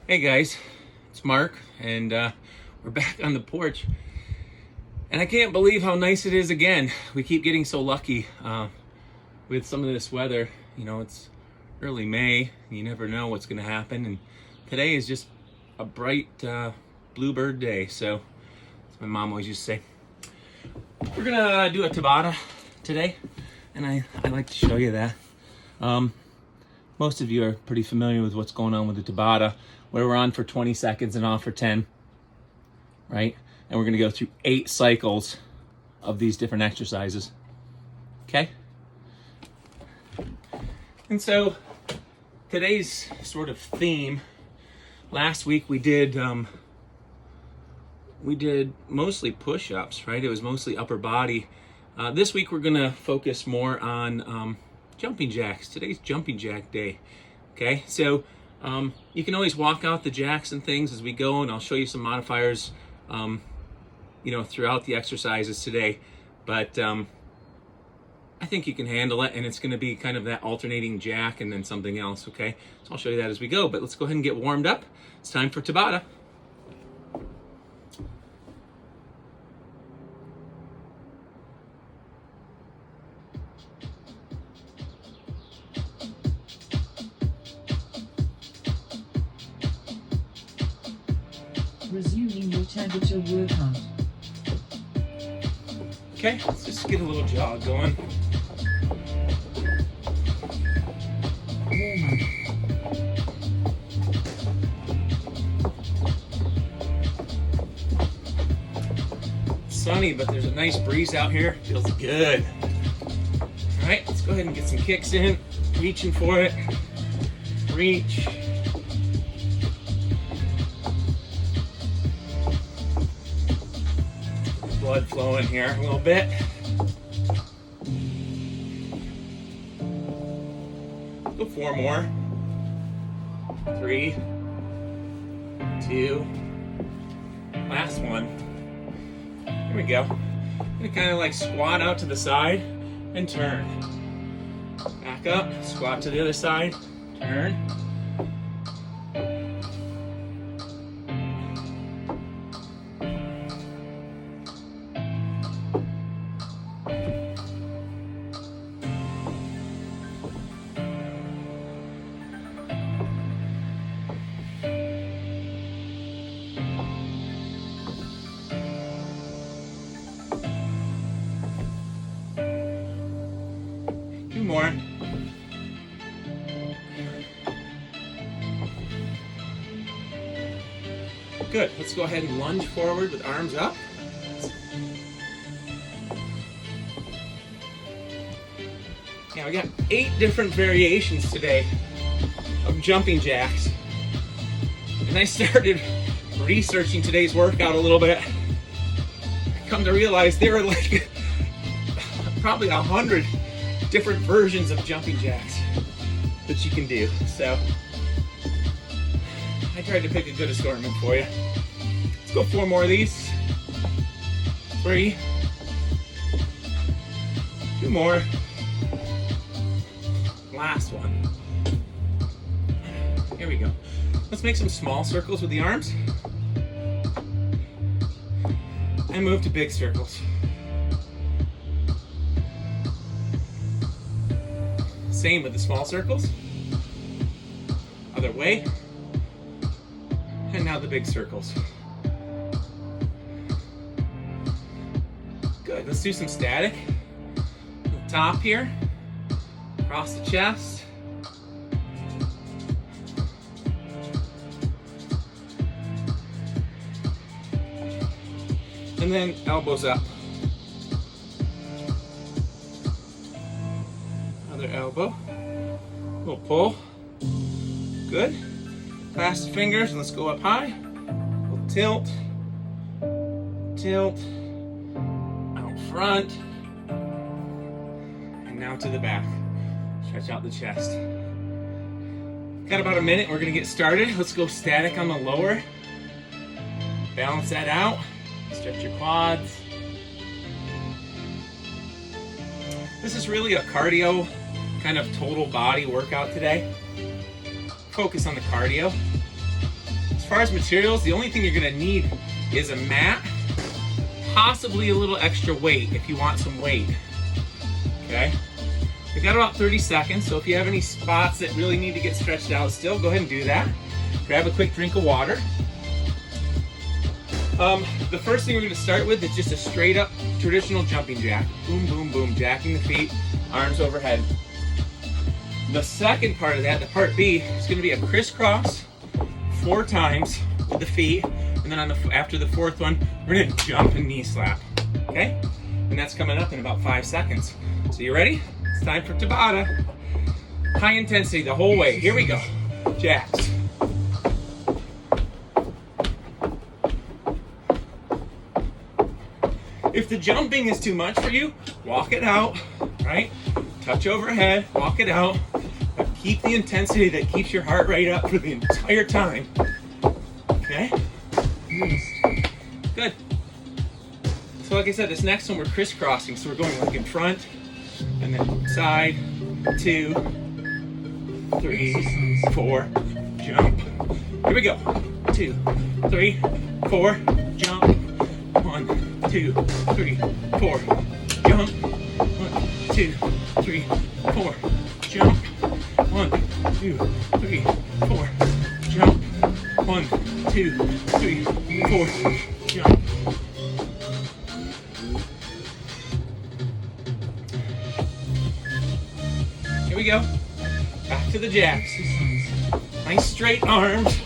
Hey guys, it's Mark, and we're back on the porch. And I can't believe how nice it is again. We keep getting so lucky with some of this weather. You know, it's early May, you never know what's going to happen. And today is just a bright bluebird day. So, as my mom always used to say, we're going to do a Tabata today. And I like to show you that. Most of you are pretty familiar with what's going on with the Tabata, where we're on for 20 seconds and off for 10, right? And we're gonna go through 8 cycles of these different exercises, okay? And so today's sort of theme, last week we did mostly push-ups, right? It was mostly upper body. This week we're gonna focus more on jumping jacks. Today's jumping jack day, okay? So you can always walk out the jacks and things as we go, and I'll show you some modifiers, throughout the exercises today. But I think you can handle it, and it's going to be kind of that alternating jack and then something else, okay? So I'll show you that as we go, but let's go ahead and get warmed up. It's time for Tabata. Resuming your temperature workout. Okay, let's just get a little jog going. Warm up. It's sunny, but there's a nice breeze out here. Feels good. All right, let's go ahead and get some kicks in. Reaching for it. Reach. Blood flowing here a little bit. Go 4 more. 3, 2, last one. Here we go. I'm gonna kind of like squat out to the side and turn. Back up, squat to the other side, turn. More. Good. Let's go ahead and lunge forward with arms up. Yeah, we got 8 different variations today of jumping jacks. And I started researching today's workout a little bit. I come to realize there are like probably 100 different versions of jumping jacks that you can do. So I tried to pick a good assortment for you. Let's go 4 more of these. 3, 2 more. Last one. Here we go. Let's make some small circles with the arms and move to big circles. Same with the small circles. Other way. And now the big circles. Good. Let's do some static. The top here. Across the chest. And then elbows up. Elbow, little pull, good. Clasp the fingers and let's go up high. We'll tilt, out front, and now to the back. Stretch out the chest. Got about a minute, we're gonna get started. Let's go static on the lower. Balance that out, stretch your quads. This is really a cardio kind of total body workout today. Focus on the cardio. As far as materials, the only thing you're gonna need is a mat, possibly a little extra weight if you want some weight, okay? We've got about 30 seconds, so if you have any spots that really need to get stretched out still, go ahead and do that. Grab a quick drink of water. The first thing we're gonna start with is just a straight up traditional jumping jack. Boom, boom, boom, jacking the feet, arms overhead. The second part of that, the part B, is gonna be a crisscross 4 times with the feet, and then after the 4th one, we're gonna jump and knee slap, okay? And that's coming up in about 5 seconds. So you ready? It's time for Tabata. High intensity the whole way. Here we go. Jacks. If the jumping is too much for you, walk it out, right? Touch overhead, walk it out. But keep the intensity that keeps your heart rate up for the entire time. Okay? Good. So like I said, this next one we're crisscrossing. So we're going like in front, and then side, 2, 3, 4, jump. Here we go. 2, 3, 4, jump. 1, 2, 3, 4, jump. 1, 2, 3, 4, jump. 1, 2, 3, 4, jump. 1, 2, 3, 4, jump. Here we go. Back to the jacks. Nice straight arms.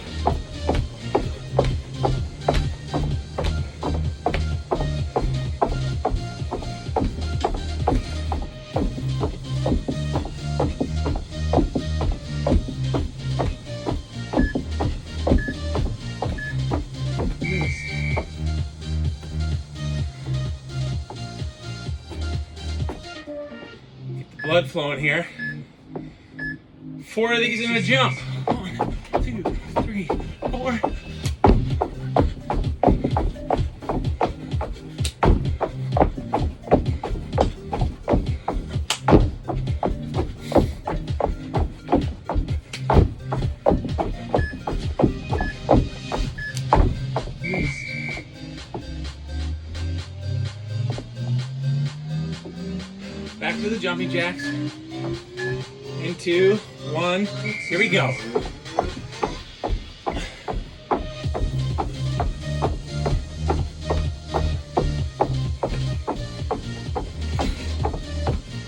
Blood flowing here. 4 of these in a jump. 1, 2, 3, 4. Back to the jumping jacks. In 2, 1. Here we go.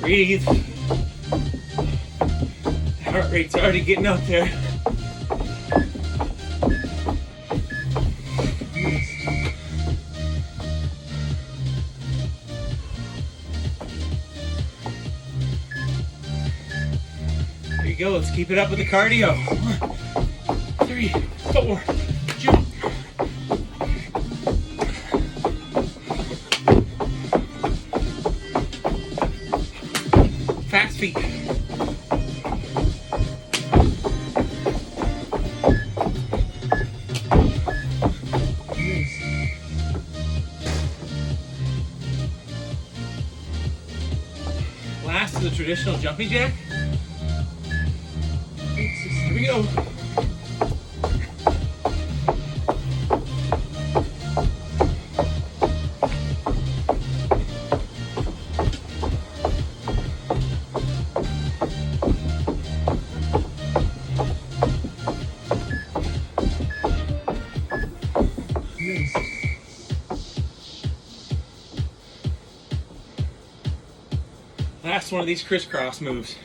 Breathe. Heart rate's already getting up there. There you go. Let's keep it up with the cardio. 1, 3, 4, jump. Fast feet. Last is the traditional jumping jack. Here we go. Last one of these crisscross moves.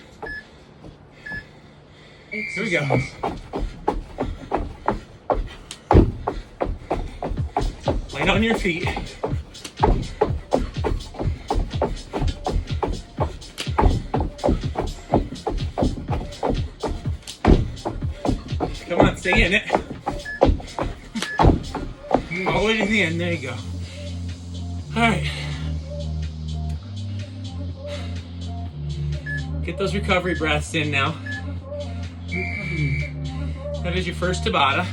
Here we go. Land on your feet. Come on, stay in it. All the way to the end. There you go. All right. Get those recovery breaths in now. That is your first Tabata.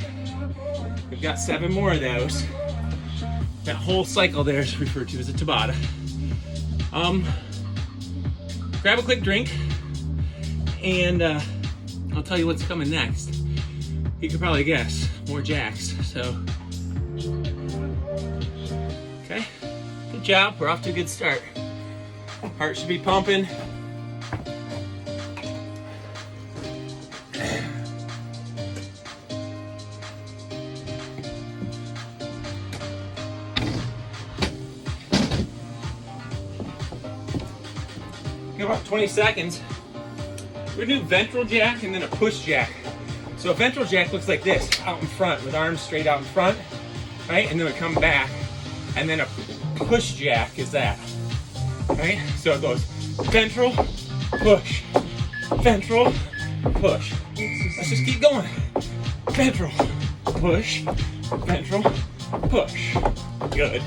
We've got 7 more of those. That whole cycle there is referred to as a Tabata. Grab a quick drink, and I'll tell you what's coming next. you could probably guess, more jacks. So, okay, good job. We're off to a good start. Heart should be pumping. Give about 20 seconds. We're gonna do ventral jack and then a push jack. So a ventral jack looks like this, out in front, with arms straight out in front, right? And then we come back. And then a push jack is that, right? So it goes ventral, push, ventral, push. Let's just keep going. Ventral, push, ventral, push. Good.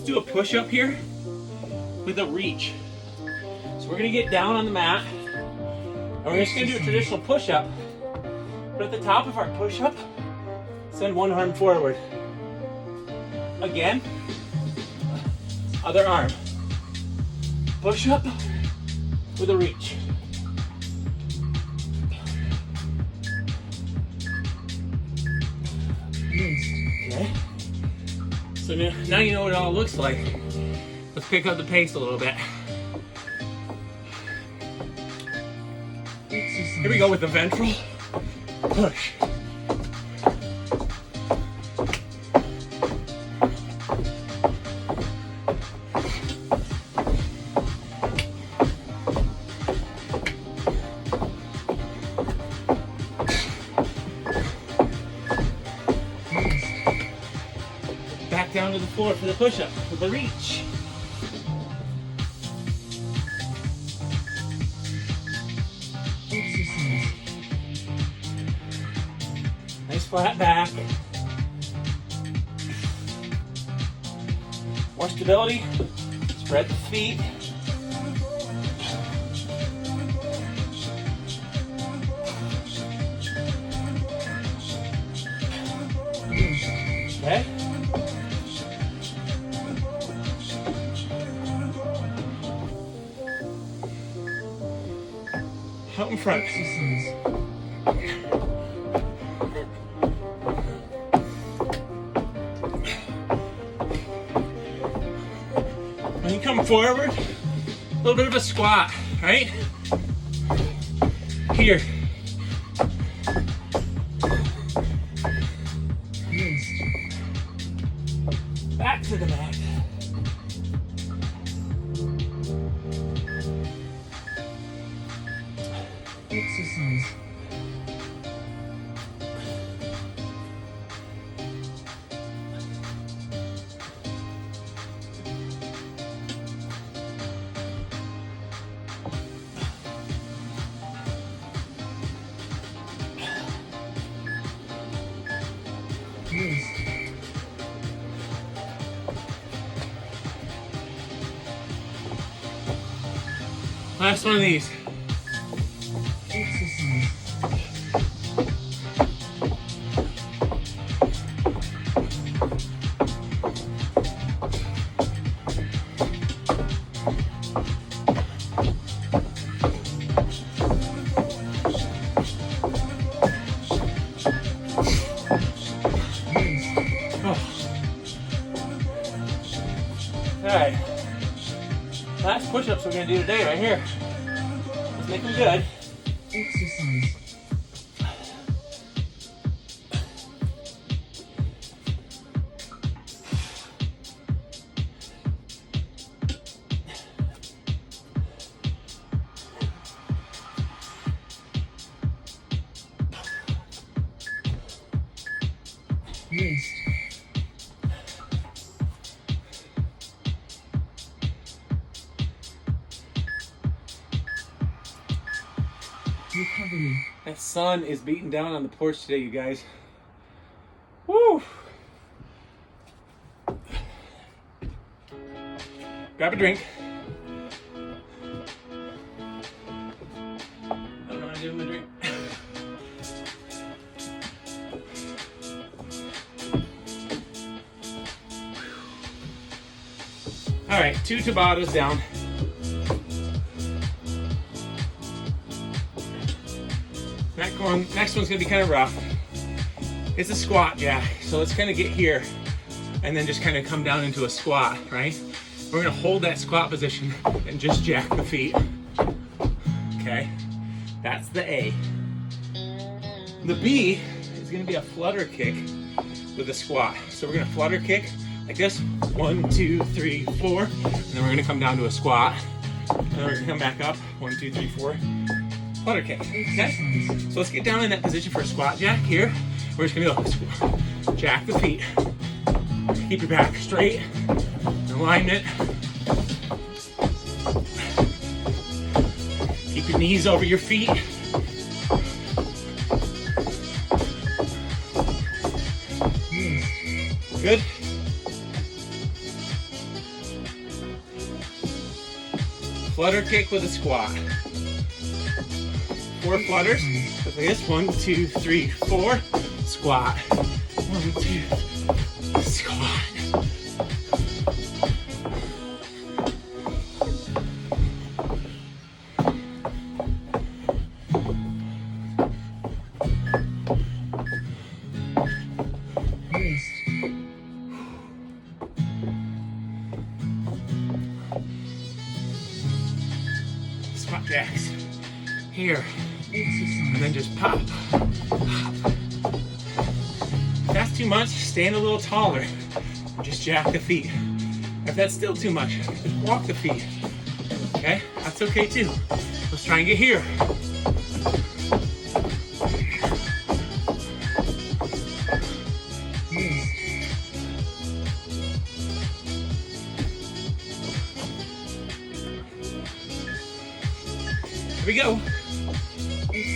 Do a push up here with a reach. So we're gonna get down on the mat and we're just gonna do a traditional push up. But at the top of our push up, send one arm forward. Again, other arm. Push up with a reach. Okay. So now you know what it all looks like. Let's pick up the pace a little bit. Here we go with the ventral push. Back down to the floor for the push-up with the reach. Exercise. Nice flat back. More stability. Spread the feet. Okay. Out in front. Exercise. When you come forward, a little bit of a squat, right? Here. Wrist. Back to the mat. Exercise. Wrist. Last one of these. Exercise. Wrist. All right. Last push-ups we're gonna do today, right here. Let's make them good. Exercise. Wrist. Recovery. That sun is beating down on the porch today, you guys. Woo! Grab a drink. I don't know how to give him a drink. All right, 2 Tabatas down. Next one's gonna be kind of rough. It's a squat jack, so let's kind of get here and then just kind of come down into a squat, right? We're gonna hold that squat position and just jack the feet. Okay, that's the A. The B is gonna be a flutter kick with a squat. So we're gonna flutter kick like this, 1, 2, 3, 4, and then we're gonna come down to a squat. And then we're gonna come back up, 1, 2, 3, 4, flutter kick, okay? So let's get down in that position for a squat jack here. We're just gonna go jack the feet. Keep your back straight, alignment. Keep your knees over your feet. Good. Flutter kick with a squat. 4 flutters. Like this. 1, 2, 3, 4. Squat. 1, 2. Squat. Squat jacks. Here. And then just pop. If that's too much, stand a little taller. And just jack the feet. If that's still too much, just walk the feet. Okay? That's okay too. Let's try and get here. Here we go.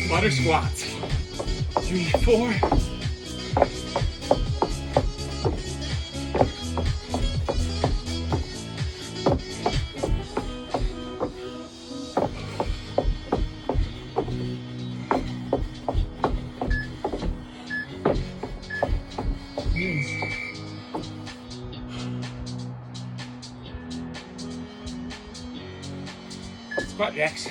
Flutter squats. 3, 4. Squat jacks.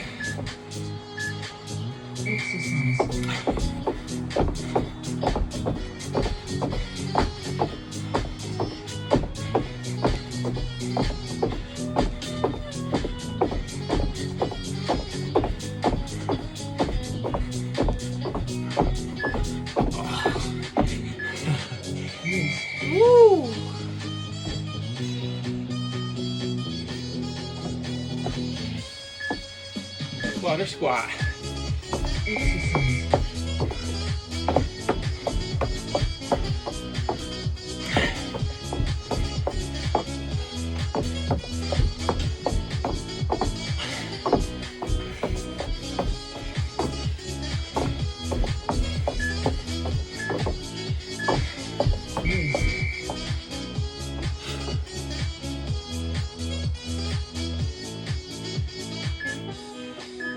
Woo! Flutter squat.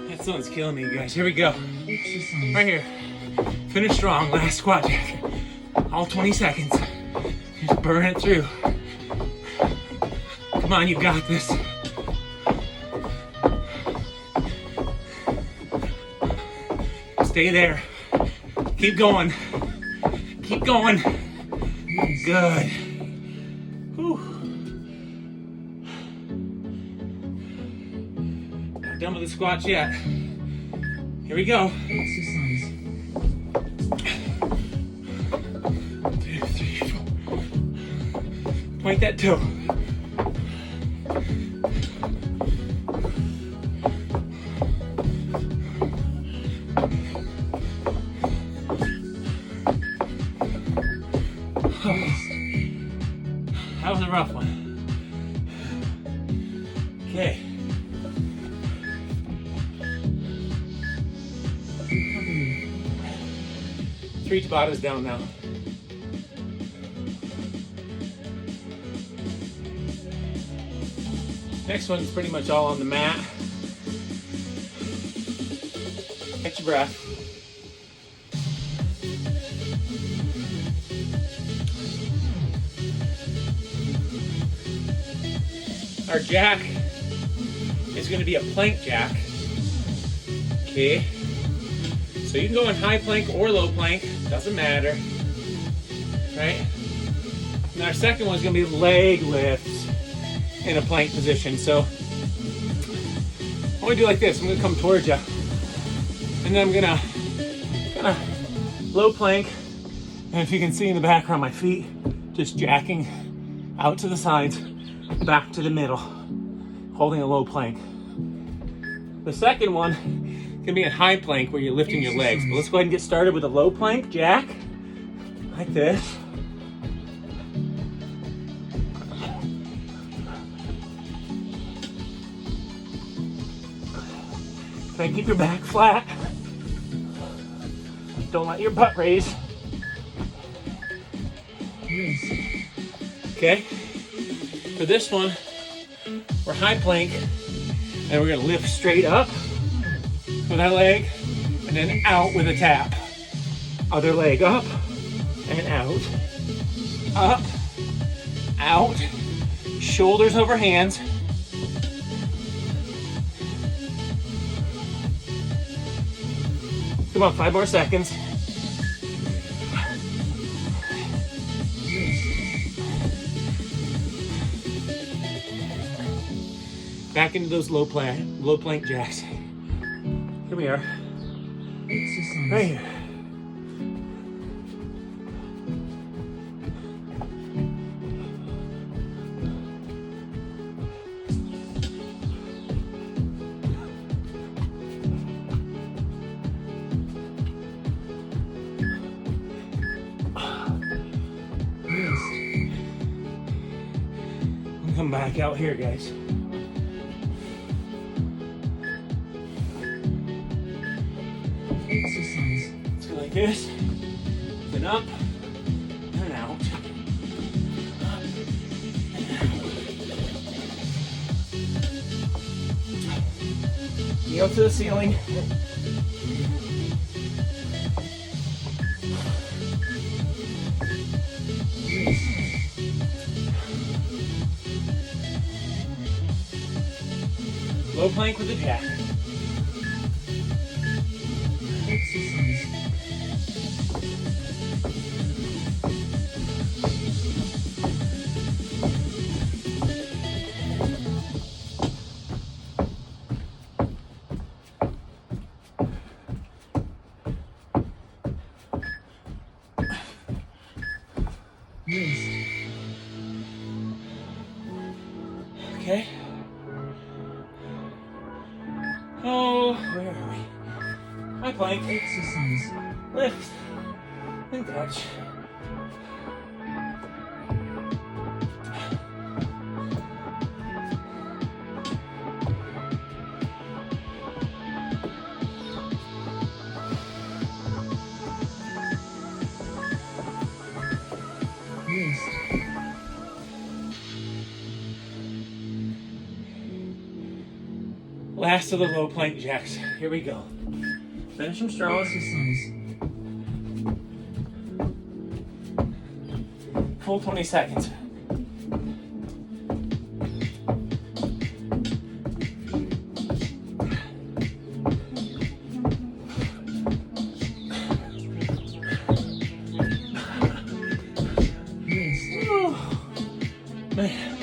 That sun's killing me, you guys. Here we go. Right here. Finish strong. Last squat jack. All 20 seconds. Just burn it through. Come on, you got this. Stay there. Keep going. Keep going. Good. Whew. Not done with the squats yet. Here we go. Exercise. 2, 3, 4. Point that toe. That was a rough one. Okay. Recovery. 3 Tabatas down now. Next one's pretty much all on the mat. Catch your breath. Our jack is going to be a plank jack. Okay. So you can go in high plank or low plank, doesn't matter. Right? And our second one is going to be leg lifts in a plank position. So I'm going to do like this. I'm going to come towards you. And then I'm going to kind of low plank. And if you can see in the background, my feet just jacking out to the sides, back to the middle, holding a low plank. The second one can be a high plank where you're lifting your legs. But let's go ahead and get started with a low plank jack, like this. Try and keep your back flat. Don't let your butt raise. Okay, for this one, we're high plank, and we're gonna lift straight up with our leg, and then out with a tap. Other leg up, and out. Up, out, shoulders over hands. Come on, 5 more seconds. Back into those low plank jacks. Here we are. Exercise. Right here. Come back out here, guys. Exercise. Let's go like this. Then up and out. Up and out. Kneel to the ceiling. Low plank with the jack. Exercise. Rest. Okay. Oh, where are we? High plank. Exercise. Lift. And touch. Rest. Last of the low plank jacks. Here we go. Finish them strong. Exercise. Full 20 seconds. Rest. Oh, man.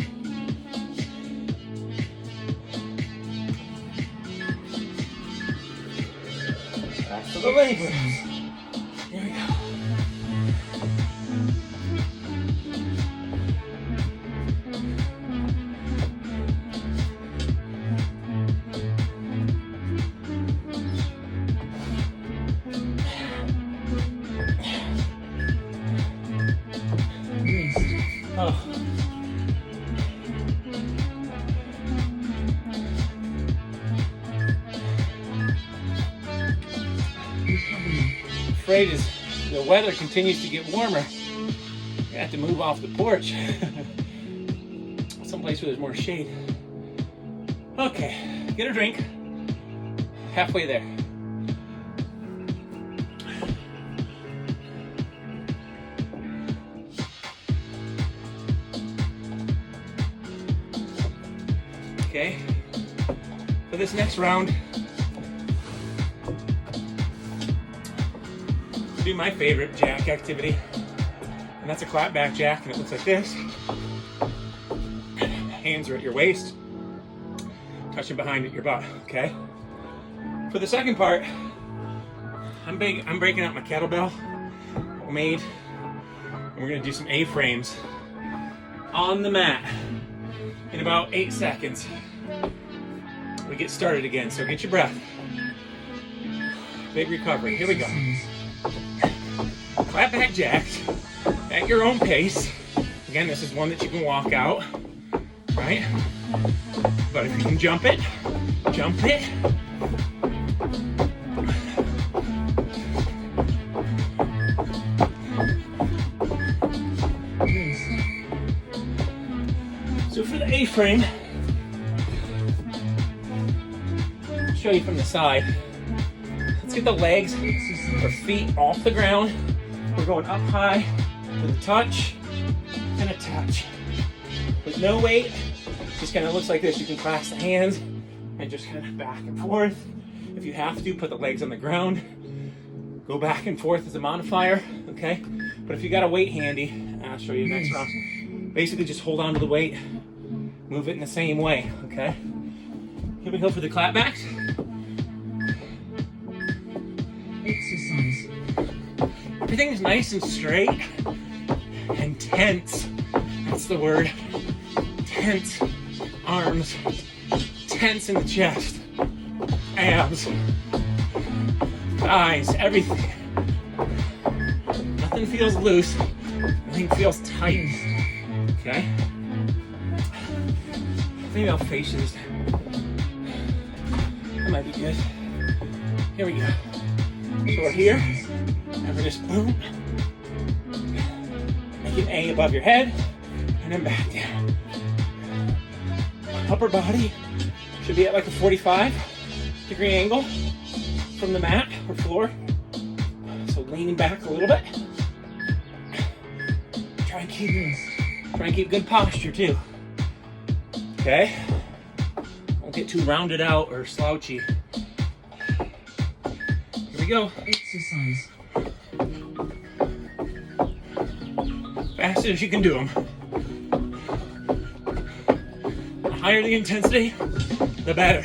Last of the leg lifts. Here we go. Rest. Oh. Recovery. Afraid as the weather continues to get warmer, I have to move off the porch. Someplace where there's more shade. Okay, get a drink. Halfway there. Okay? For this next round, do my favorite jack activity, and that's a clapback jack, and it looks like this. Hands are at your waist, touching behind at your butt, okay? For the second part, I'm breaking out my kettlebell, made, and we're gonna do some A-frames on the mat in about 8 seconds. We get started again, so get your breath. Big recovery, here we go. Clap back jacks at your own pace. Again, this is one that you can walk out, right? But if you can jump it, jump it. So for the A-frame, I'll show you from the side. Let's get the legs or feet off the ground. We're going up high with a touch and a touch. With no weight, just kind of looks like this. You can clasp the hands and just kind of back and forth. If you have to, put the legs on the ground. Go back and forth as a modifier, okay? But if you got a weight handy, I'll show you next round. Basically just hold on to the weight, move it in the same way, okay? Here we go for the clapbacks. Exercise. Everything's nice and straight and tense. That's the word. Tense arms, tense in the chest, abs, thighs, everything. Nothing feels loose, nothing feels tight. Okay? Maybe I'll face this. That might be good. Here we go. So we're here, and we're just boom. Make an A above your head, and then back down. Upper body should be at like a 45-degree angle from the mat or floor. So leaning back a little bit. Try and keep good posture too. Okay? Don't get too rounded out or slouchy. Here we go. Exercise. Fast as you can do them. The higher the intensity, the better.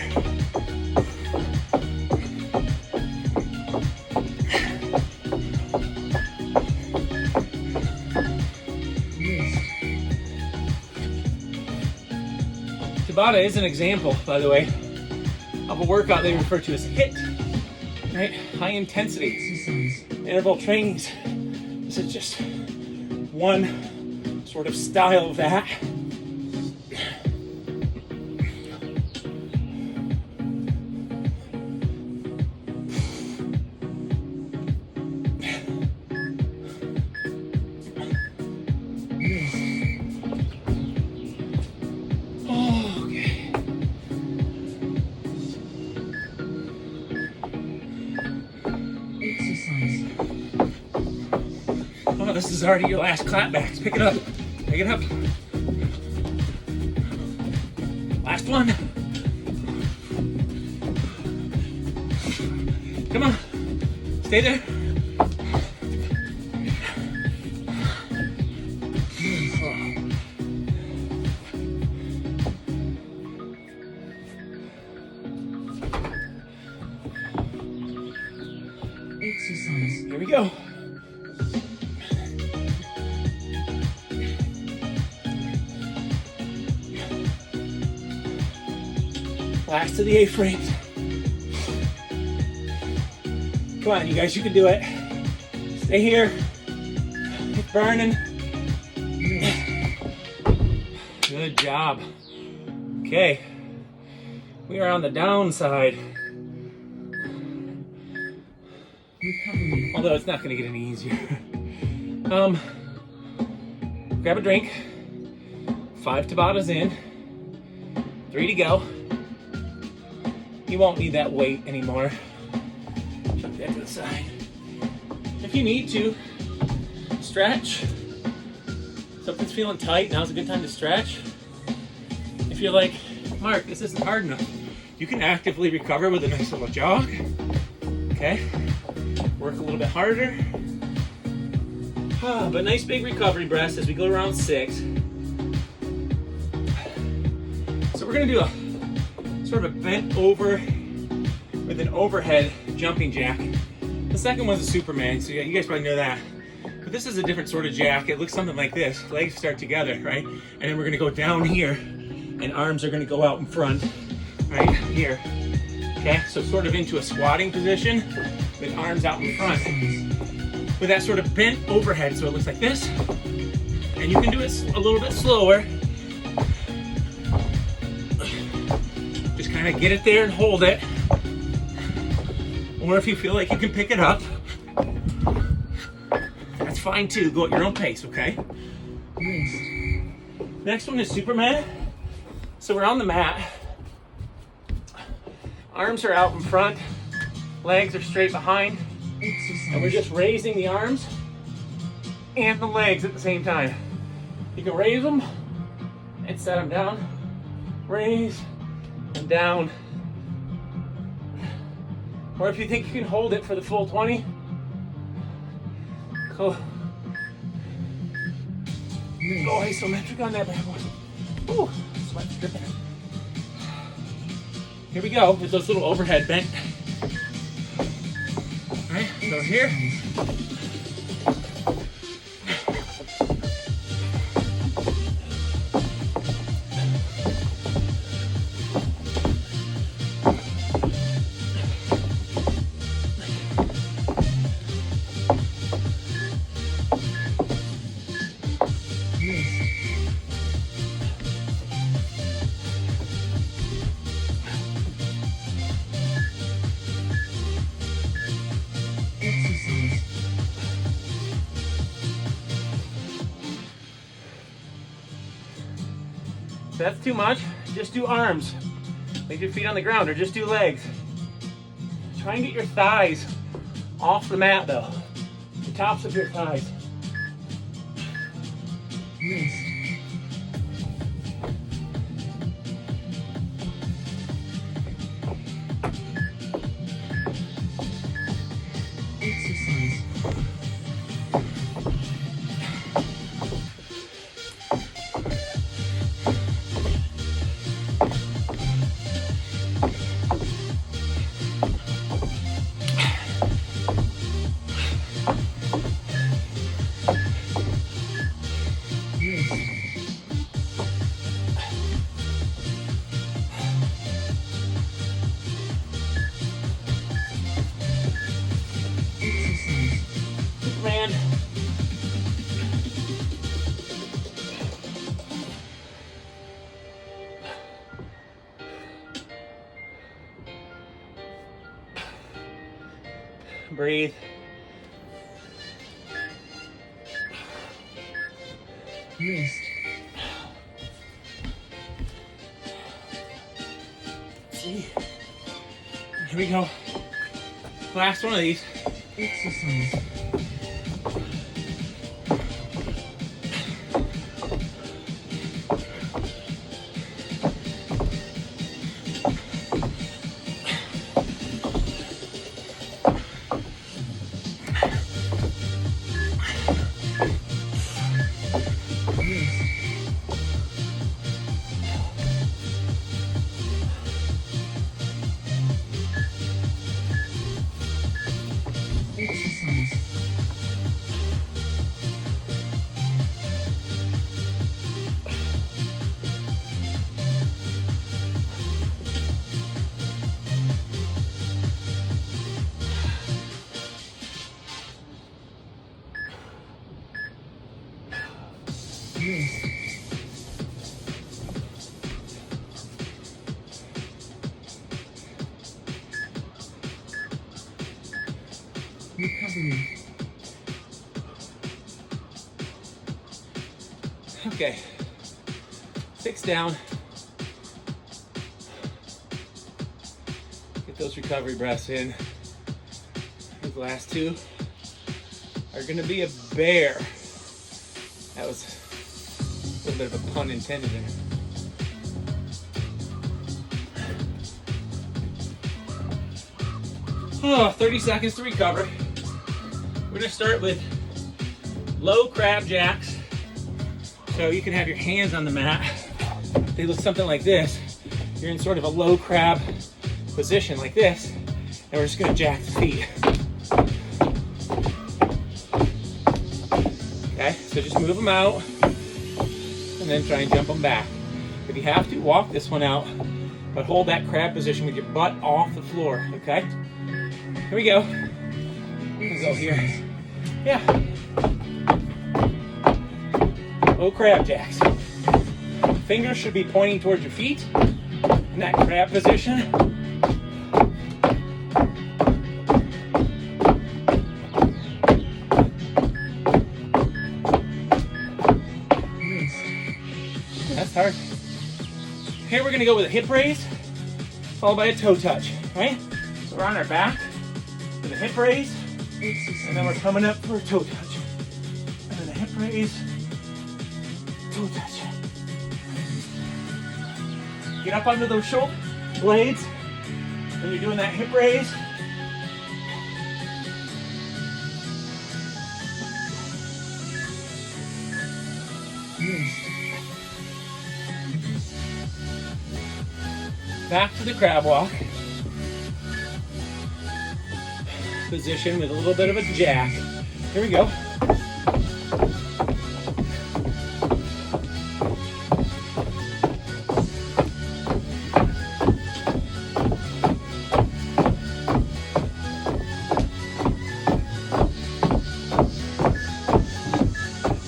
Tabata is an example, by the way, of a workout they refer to as HIIT, right? High intensity Exercise. interval trainings. This is just one sort of style of that. Oh, this is already your last clapbacks. Pick it up. Pick it up. Last one. Come on. Stay there. Exercise. Here we go. Last of the A-frames. Come on, you guys, you can do it. Stay here. It's burning. Good job. Okay. We are on the downside. Recovery. Although it's not going to get any easier. Grab a drink. 5 Tabatas in. 3 to go. You won't need that weight anymore. Chuck that to the side. If you need to, stretch. Something's feeling tight, now's a good time to stretch. If you're like, Mark, this isn't hard enough. You can actively recover with a nice little jog. Okay, work a little bit harder. But nice big recovery breaths as we go around 6. So we're gonna do a sort of a bent over with an overhead jumping jack. The second one's a Superman, so yeah, you guys probably know that. But this is a different sort of jack. It looks something like this. Legs start together, right? And then we're gonna go down here, and arms are gonna go out in front, right here. Okay, so sort of into a squatting position with arms out in front. With that sort of bent overhead, so it looks like this. And you can do it a little bit slower. Just kind of get it there and hold it. Or if you feel like you can pick it up, that's fine too. Go at your own pace, okay? Next one is Superman. So we're on the mat. Arms are out in front. Legs are straight behind. And we're just raising the arms and the legs at the same time. You can raise them and set them down. Raise and down. Or if you think you can hold it for the full 20, go isometric on that bad boy. Ooh, sweat's dripping. Here we go with those little overhead bent. All right, so here. If that's too much, just do arms. Leave your feet on the ground, or just do legs. Try and get your thighs off the mat though. The tops of your thighs. Wrist. Exercise. Man. Breathe. Wrist. Here we go. Last one of these. Exercise. Exercise. Wrist. Recovery. Okay. 6 down. Get those recovery breaths in. These last 2 are gonna be a bear. That was a little bit of a pun intended there. Oh, 30 seconds to recover. We're gonna start with low crab jacks. So you can have your hands on the mat. They look something like this. You're in sort of a low crab position like this, and we're just gonna jack the feet. Okay, so just move them out, and then try and jump them back. If you have to, walk this one out, but hold that crab position with your butt off the floor, okay? Here we go. We'll go here. Yeah. Low crab jacks. Fingers should be pointing towards your feet in that crab position. That's hard. Here we're gonna go with a hip raise, followed by a toe touch, right? So we're on our back with a hip raise, and then we're coming up for a toe touch. And then a hip raise, toe touch. Get up onto those shoulder blades when you're doing that hip raise. Back to the crab walk. Position with a little bit of a jack. Here we go.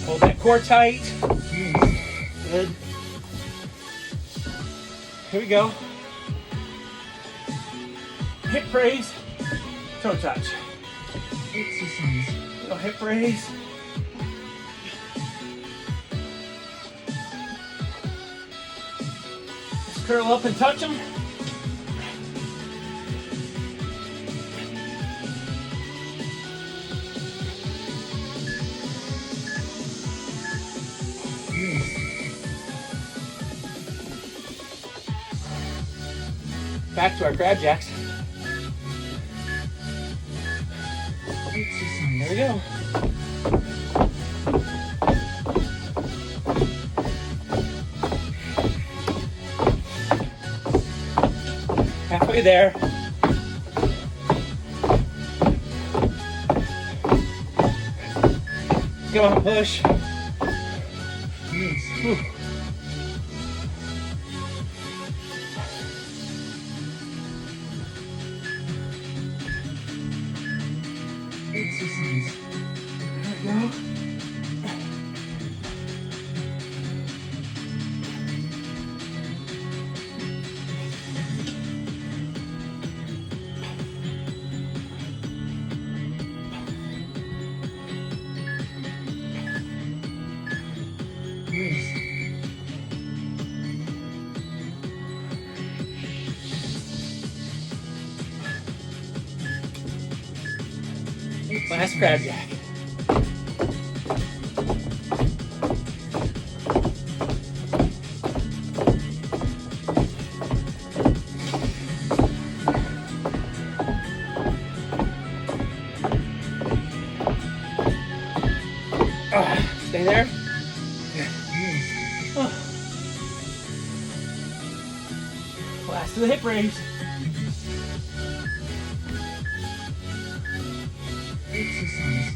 Hold that core tight. Good. Here we go. Hip raise, toe touch. Exercise. Little hip raise. Just curl up and touch them. Back to our crab jacks. Exercise. There we go. Halfway there. Come on, push. Whew. Exercise. There we go. Rest. Last crab jack. Stay there. Rest. Last to the hip raise. Exercise.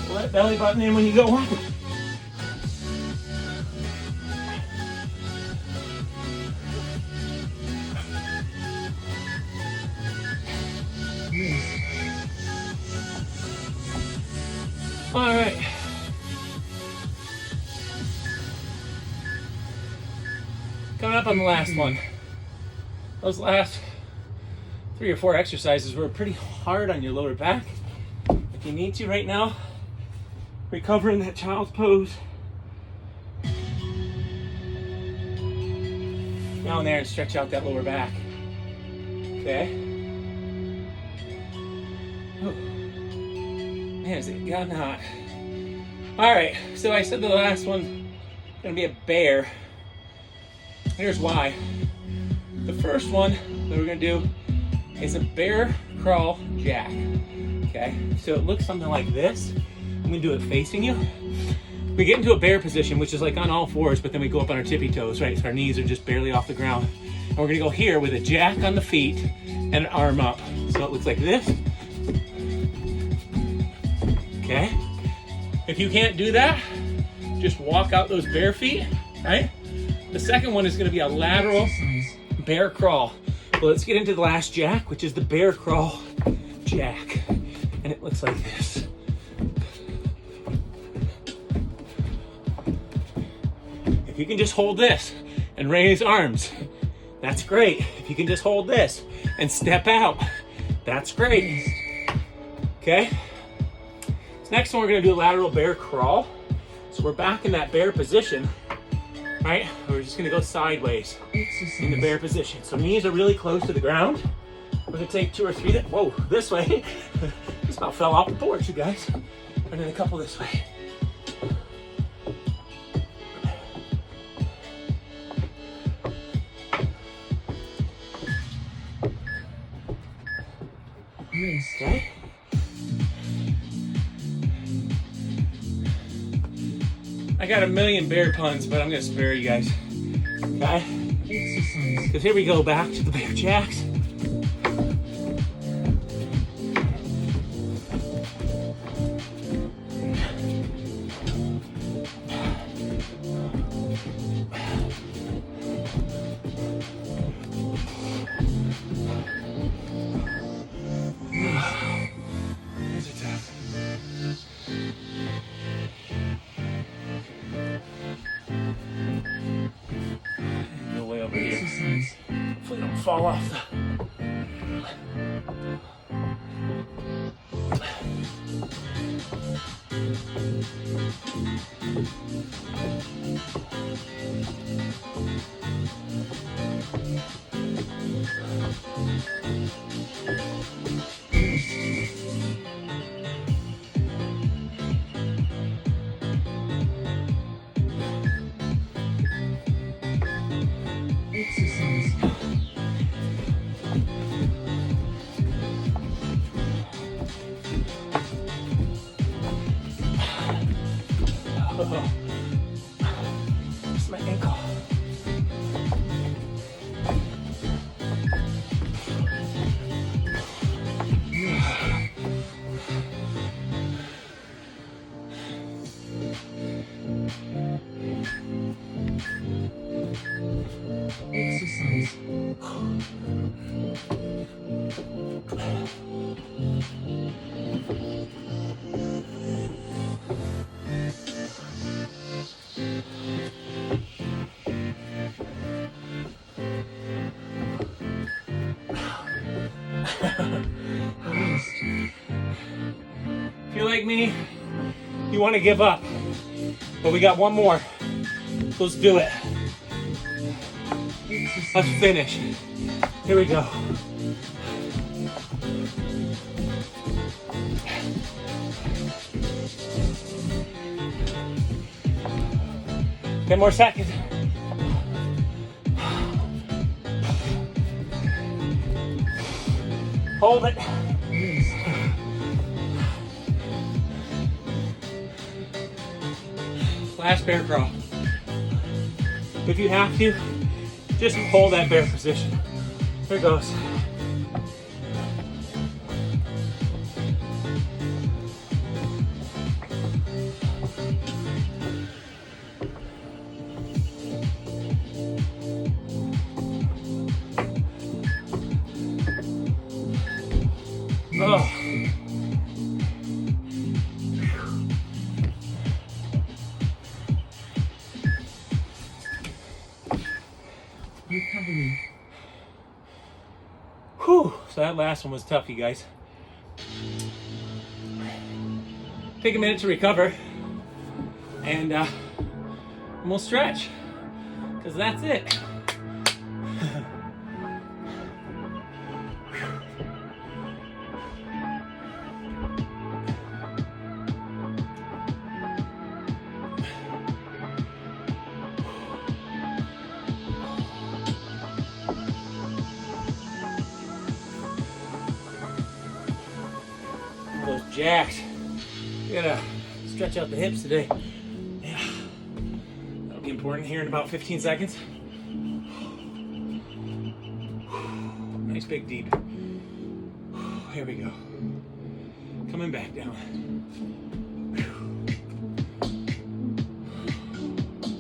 Let belly button in when you go up. Rest. All right. Coming up on the last one. Those last 3 or 4 exercises were pretty hard on your lower back. If you need to right now, recover in that child's pose. Down there and stretch out that lower back. Okay. Oh. Man, is it got hot. All right, so I said the last one gonna be a bear. Here's why. The first one that we're gonna do is a bear crawl jack. Okay, so it looks something like this. I'm gonna do it facing you. We get into a bear position, which is like on all fours, but then we go up on our tippy toes, right? So our knees are just barely off the ground. And we're gonna go here with a jack on the feet and an arm up. So it looks like this. Okay. If you can't do that, just walk out those bare feet, right? The second one is gonna be a lateral Exercise. bear crawl. Well, let's get into the last jack, which is the bear crawl jack. And it looks like this. If you can just hold this and raise arms, that's great. If you can just hold this and step out, that's great. Okay? So next one, we're gonna do a lateral bear crawl. So we're back in that bear position, right? We're just gonna go sideways in the bear position. So knees are really close to the ground. We're gonna take 2 or 3, whoa, this way. Just about fell off the porch, you guys. And then a couple this way. Wrist. Okay. I got a million bear puns, but I'm gonna spare you guys. Okay? Exercise. Because here we go back to the bear jacks. These are tough. Go way over here. Exercise. Hopefully don't fall off the... Exercise. Oh, it's my ankle. Exercise. Wrist. If you're like me, you want to give up. But we got one more. Let's do it. Let's Exercise. finish. Here we go. Ten more seconds. Hold it. Wrist. Last bear crawl. If you have to, just hold that bear position. Here goes. Oh. Recovery. Whew. So that last one was tough, you guys. Take a minute to recover, and we'll stretch, because that's it. jacks. We gotta stretch out the hips today. Yeah, that'll be important here in about 15 seconds. Nice big deep. Here we go. Coming back down.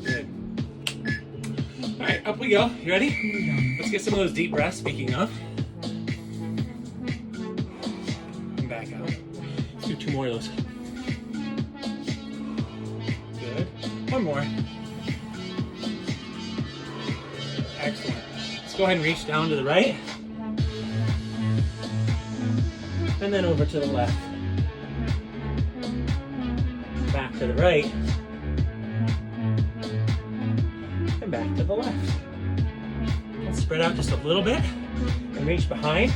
Good. All right, up we go. You ready? Let's get some of those deep breaths, speaking of. And back out. Let's do 2 more of those. Good. 1 more. Excellent. Let's go ahead and reach down to the right. And then over to the left. Back to the right. And back to the left. Let's spread out just a little bit and reach behind.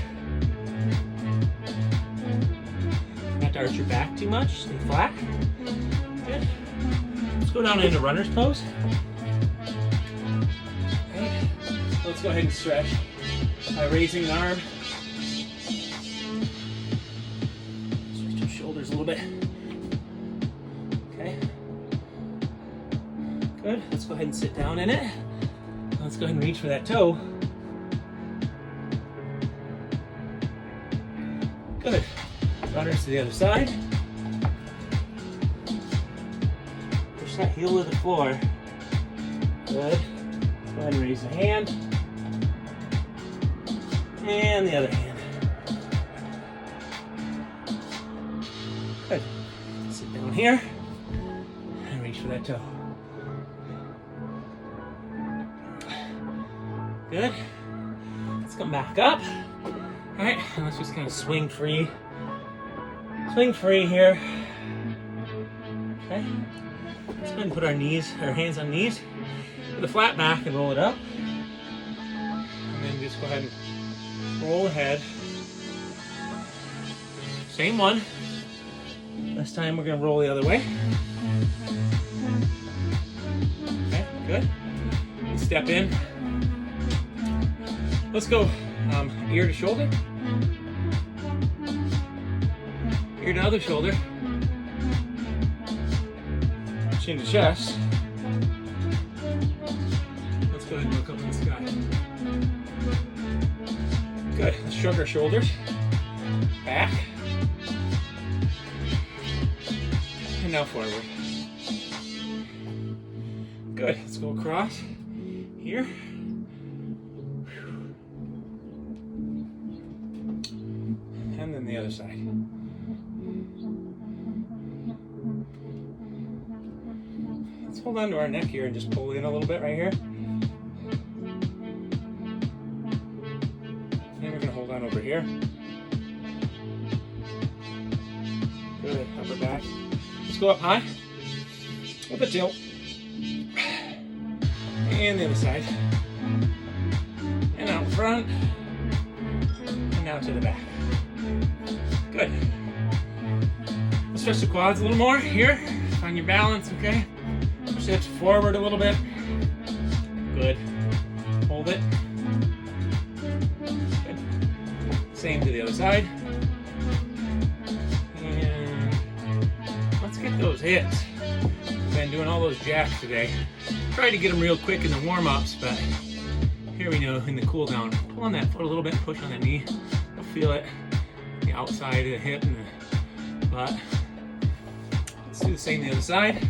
Not to arch your back too much, stay flat. Good. Let's go down into runner's pose. Okay. Let's go ahead and stretch by raising an arm. Switch your shoulders a little bit. Okay. Good. Let's go ahead and sit down in it. Let's go ahead and reach for that toe. Good. Runners to the other side. Push that heel to the floor. Good. Go ahead and raise the hand. And the other hand. Good. Sit down here and reach for that toe. Good. Let's come back up. All right, and let's just kind of swing free. Swing free here. Okay. Let's go ahead and put our hands on knees with a flat back and roll it up. And then just go ahead and roll ahead. Same one. This time we're gonna roll the other way. Okay, good. Step in. Let's go ear to shoulder. Ear to other shoulder. Chin to chest. Let's go ahead and look up in the sky. Good. Let's shrug our shoulders. Back. And now forward. Good. Let's go across here. And then the other side. Let's hold on to our neck here and just pull in a little bit right here. And we're going to hold on over here. Good. Upper back. Let's go up high with a tilt. And the other side. And out front. And now to the back. Good. Let's stretch the quads a little more here. Find your balance, okay? Push hips forward a little bit. Good. Hold it. Good. Same to the other side. And let's get those hits. Been doing all those jacks today. Tried to get them real quick in the warm-ups, but here we know in the cool down. Pull on that foot a little bit, push on that knee. You'll feel it. The outside of the hip and the butt. Let's do the same the other side.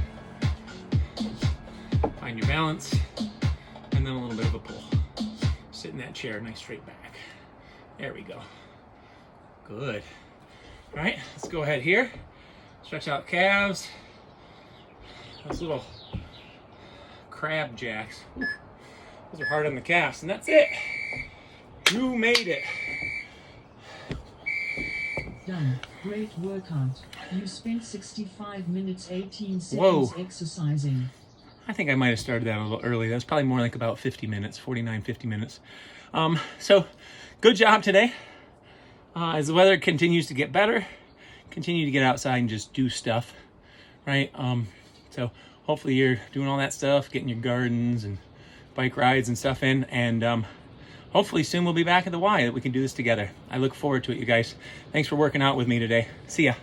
Find your balance, and then a little bit of a pull. Sit in that chair, nice straight back. There we go. Good. All right, let's go ahead here. Stretch out calves. Those little crab jacks. Those are hard on the calves, and that's it. You made it. Done. Great workout. You spent 65 minutes, 18 seconds Whoa. exercising. I think I might have started that a little early. That's probably more like about 50 minutes, 49, 50 minutes. So good job today. As the weather continues to get better, continue to get outside and just do stuff, right? So hopefully you're doing all that stuff, getting your gardens and bike rides and stuff in, and hopefully soon we'll be back at the Y that we can do this together. I look forward to it, you guys. Thanks for working out with me today. See ya.